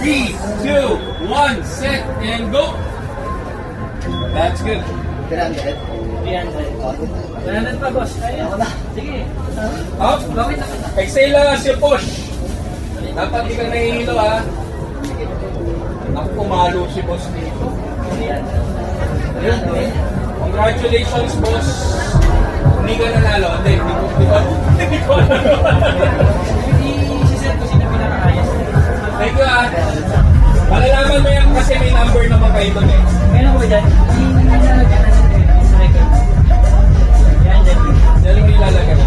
3, 2, 1, set, and go. That's good. 300. 100 pa, boss. Kaya. Sige. Up. Gawin na kita. Exhale lang as you push. Dapat di ka nahihilo ha. Ako pumalo si boss dito. Congratulations boss. Hindi ka nanalo. Hindi ko. I-set ko sino pinaka-ayos. Thank you ha. Malalaman mo yan kasi may number naman kayo doon eh. Kailan ko dyan? Ilalagyan na sa record. Yan, dyan. Dahil mo ilalagay.